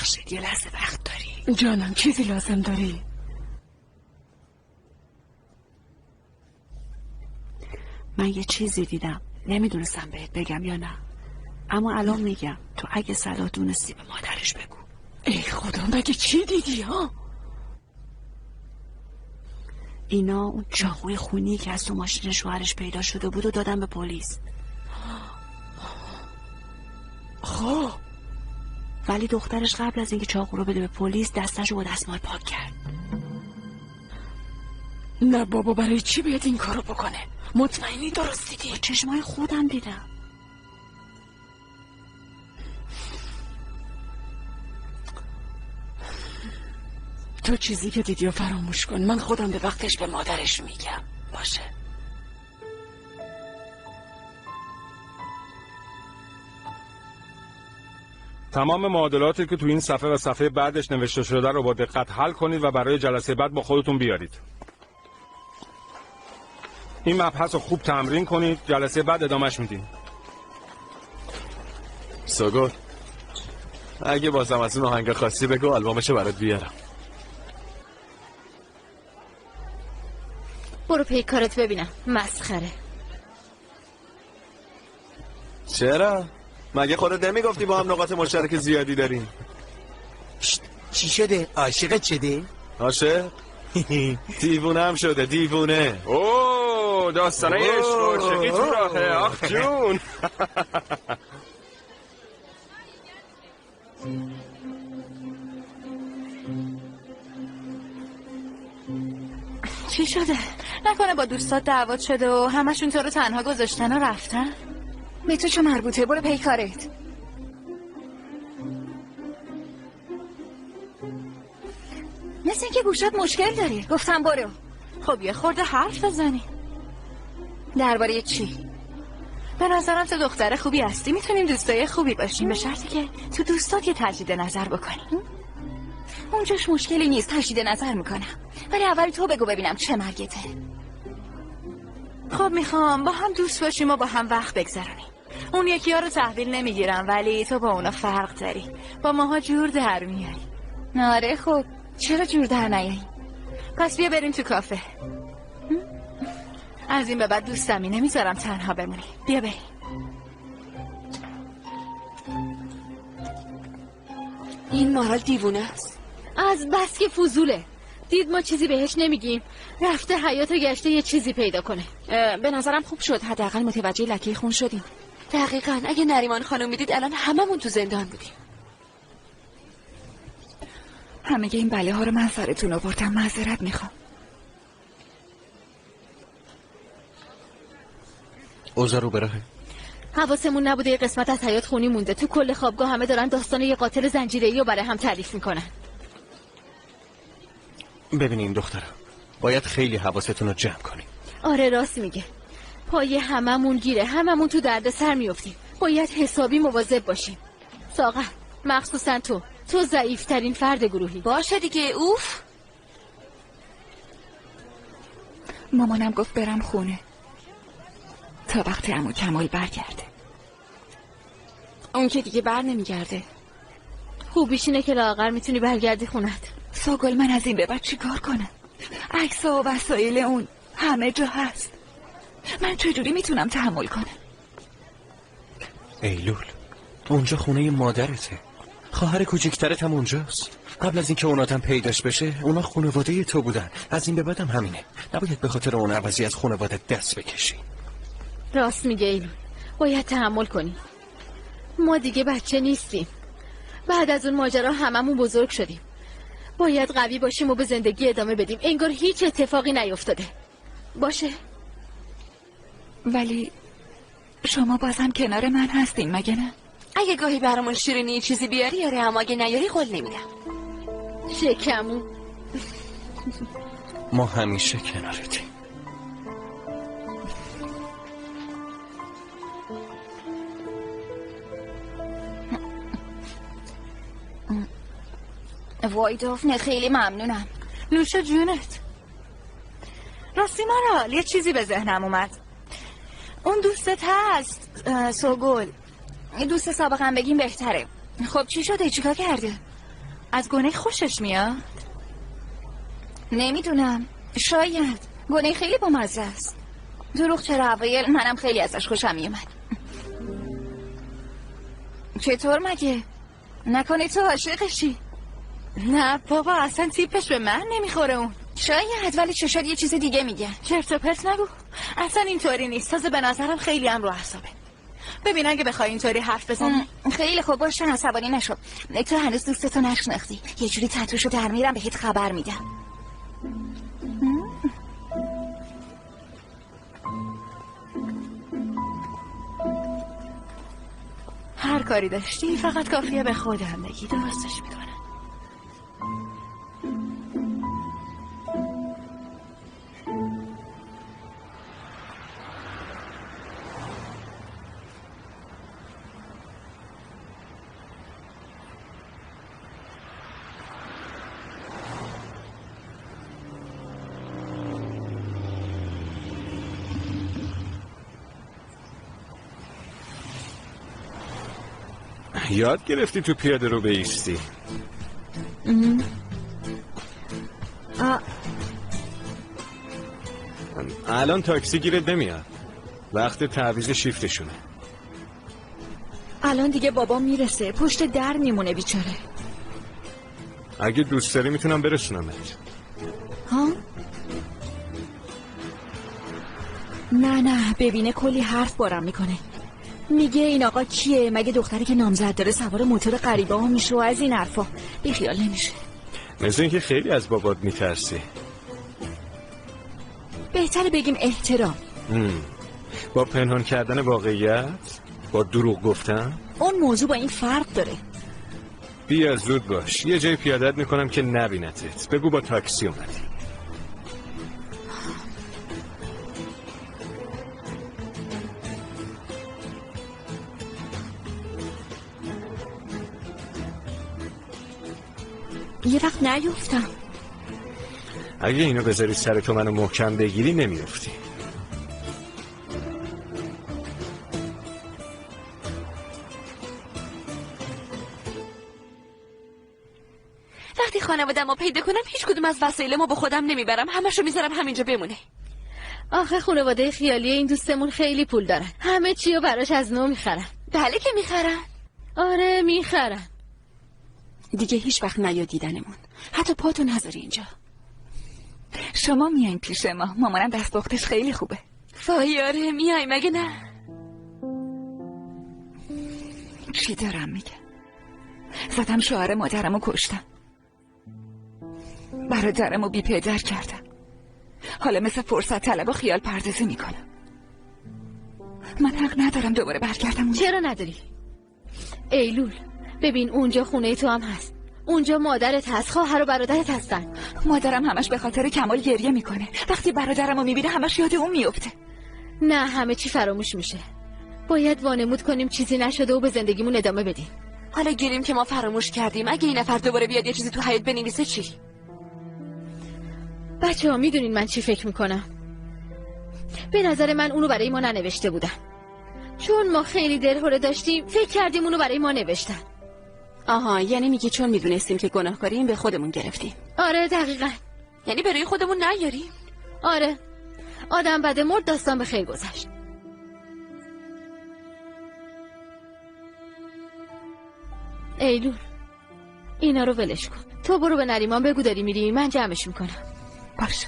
خورشید یه لحظه وقت داری؟ جانم چیزی لازم داری؟ من یه چیزی دیدم، نمیدونستم بهت بگم یا نه، اما الان میگم. تو اگه صلاح دونستی به مادرش بگو. ای خدا مگه چی دیدی ها؟ اینا اون چاقوی خونی که از تو ماشین شوهرش پیدا شده بود و دادن به پلیس. خب ولی دخترش قبل از اینکه چاقو رو بده به پلیس دستشو با دستمال پاک کرد. نه بابا برای چی باید این کارو بکنه؟ مطمئنی درست دیدی؟ با چشمای خودم دیدم. تو چیزی که دیدی و فراموش کن. من خودم به وقتش به مادرش میگم. باشه؟ تمام معادلاتی که تو این صفحه و صفحه بعدش نوشته شده رو با دقت حل کنید و برای جلسه بعد با خودتون بیارید. این مبحث رو خوب تمرین کنید، جلسه بعد ادامهش میدیم. سوگل اگه بازم از اون آهنگ خاصی بگو آلبومشو برات بیارم. برو پیکارت ببینم. مسخره. چرا؟ مگه خودت نمیگفتی با هم نقاط مشترک زیادی داریم؟ چی شده؟ عاشقت شده؟ عاشق؟ دیوونه هم شده. دیوونه. اوه داستانه عشق و عاشقی تو راهه آخ جون. چی شده؟ نکنه با دوستات دعوت شده و همشون تو رو تنها گذاشتن و رفتن؟ به تو چه مربوطه؟ برو پی کارت. مثل اینکه گوشات مشکل داری. گفتم برو. خب یه خورده حرف بزنی. درباره چی؟ به نظرم تو دختر خوبی هستی، میتونیم دوستای خوبی باشیم به شرطی که تو دوستات یه تجدید نظر بکنی. اونجاش مشکلی نیست، تجدید نظر میکنم، ولی اول تو بگو ببینم چه مرگته. خب میخوام با هم دوست باشیم و با هم وقت بگذرونیم. اون یکی ها رو تحویل نمیگیرم ولی تو با اونا فرق داری، با ماها جور در میاری. آره خب چرا جور در نیایی؟ پس بیا بریم تو کافه. از این به بعد دوستمی نمیذارم تنها بمونی. بیا بریم. این مارال دیوونه است. از بس که فضوله. دید ما چیزی بهش نمیگیم، رفته حیاط گشته یه چیزی پیدا کنه. به نظرم خوب شد، حداقل متوجه لکه خون شدیم. دقیقاً اگه نریمان خانم میدید الان هممون تو زندان بودیم. همه این بله ها رو من سرتون آوردم، معذرت میخوام. اوضاع رو براهه. حواسمون نبوده یه قسمت از حیاط خونی مونده. تو کل خوابگاه همه دارن داستان یه قاتل زنجیره‌ای رو برای هم تعریف میکنن. ببینین دخترم، باید خیلی حواستون رو جمع کنین. آره راست میگه. پای هممون گیره، هممون تو درد سر میافتیم. باید حسابی مواظب باشیم. ساغر، مخصوصا تو ضعیفترین فرد گروهی. باشه دیگه. اوف. مامانم گفت برم خونه تا وقت عمو کمال برگرده. اون که دیگه بر نمیگرده. خوبیش اینه که لااقل میتونی برگردی خونت. سوگل من از این به بعد چی کار کنم؟ عکس‌ها و وسایل اون همه جا هست. من چجوری میتونم تحمل کنم؟ ایلول، اونجا خونه مادرته. خواهر کوچیکترت هم اونجاست. قبل از اینکه اوناتم پیداش بشه اونا خانواده تو بودن. از این به بعد هم همینه. نباید به خاطر اون عوضی از خانواده دست بکشی. راست میگه ایلول، باید تحمل کنی. ما دیگه بچه نیستیم. بعد از اون ماجرا هممون بزرگ شدیم. باید قوی باشیم و به زندگی ادامه بدیم انگار هیچ اتفاقی نیفتاده. باشه؟ ولی شما بازم کنار من هستین مگه نه؟ اگه گاهی برامون شیرینی چیزی بیاری آره، اما اگه نیاری قول نمیدم. شکمون ما همیشه کنارتیم. وای دفنه، خیلی ممنونم. نوش جونت. راستی مارال، یه چیزی به ذهنم اومد. اون دوستت هست سوگل. دوست سابقم بگیم بهتره. خب چی شده؟ چیکار کرده؟ از گونه خوشش میاد؟ نمیدونم، شاید. گونه خیلی بامزه است. دروغ چرا اوایل منم خیلی ازش خوشم میومد. چطور مگه؟ نکنه تو عاشقشی؟ نه بابا، اصلا تیپش به من نمیخوره اون. شاید، ولی چشات یه چیز دیگه میگه. چرت و پرت نگو، اصلا اینطوری نیست. تازه به نظرم خیلی هم رو اعصابه. ببین اگه بخوای اینطوری حرف بزنی. خیلی خوب، باشه عصبانی نشو. تو هنوز دوستتو نشناختی. یه جوری تتوشو در میرم بهت خبر میدم. هر کاری داشتی فقط کافیه به خودم بگی، درستش میکنم. یاد گرفتی تو پیاده رو بایستی؟ الان تاکسی گیرت نمیاد، وقت تعویض شیفتشونه. الان دیگه بابا میرسه، پشت در میمونه بیچاره. اگه دوست داری میتونم برسونمت. ها؟ نه ببینه کلی حرف بارم میکنه. میگه این آقا کیه؟ مگه دختری که نامزد داره سوار موتور غریبه ها میشه و از این حرفا؟ بیخیال نمیشه. مثل اینکه خیلی از بابات میترسی. بهتره بگیم احترام. با پنهان کردن واقعیت، با دروغ گفتن. اون موضوع با این فرق داره. بیا زود باش، یه جای پیادت میکنم که نبینتت. بگو با تاکسی اومدی. یه وقت نیفتم. اگه اینو بذاری سر تو منو محکم بگیری نمیافتی. وقتی خانواده‌مو پیدا کنم هیچ کدوم از وسایلمو با خودم نمیبرم، همشو میذارم همینجا بمونه. آخه خانواده خیالی این دوستمون خیلی پول دارن، همه چیو براش از نو میخرن. بله که میخرن. آره میخرن. دیگه هیچ وقت نیا دیدنمون، حتی پاتو نذاری اینجا. شما میایین پیش ما، مامانم دستپختش خیلی خوبه. وای آره میای مگه نه؟ چی دارم میگم؟ زدم شوهر مادرمو کشتم، برادرمو بی پدر کردم، حالا مثل فرصت طلب و خیال پردازی میکنم. من حق ندارم دوباره برگردم. چرا نداری؟ ایلول ببین اونجا خونه تو هم هست، اونجا مادرت هست، خواهر و برادرت هستن. مادرم همش به خاطر کمال گریه میکنه، وقتی برادرمو میبینه همش یاد اون میفته. نه همه چی فراموش میشه، باید وانمود کنیم چیزی نشده و به زندگیمون ادامه بدیم. حالا گیریم که ما فراموش کردیم، اگه این نفر دوباره بیاد یه چیزی تو حیاط بنویسه چی؟ بچه ها میدونین من چی فکر میکنم؟ به نظر من اونو برای ما ننوشته بودن، چون ما خیلی دلهوره داشتیم فکر کردیم اونو برای ما نوشتن. آها، یعنی میگی چون میدونستیم که گناهکاریم به خودمون گرفتیم. آره دقیقاً. یعنی برای خودمون نیاریم؟ آره، آدم بده مرد، داستان به خیر گذشت. ایلول اینا رو ولش کن، تو برو به نریمان بگو داری میری، من جمعش میکنم. باشه.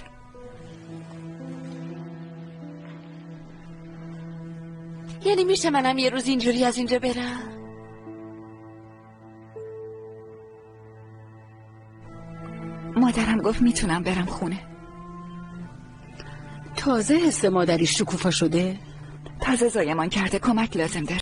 یعنی میشه منم یه روز اینجوری از اینجا برم؟ مادرم گفت میتونم برم خونه. تازه حس مادری شکوفا شده؟ تازه زایمان کرده، کمک لازم داره.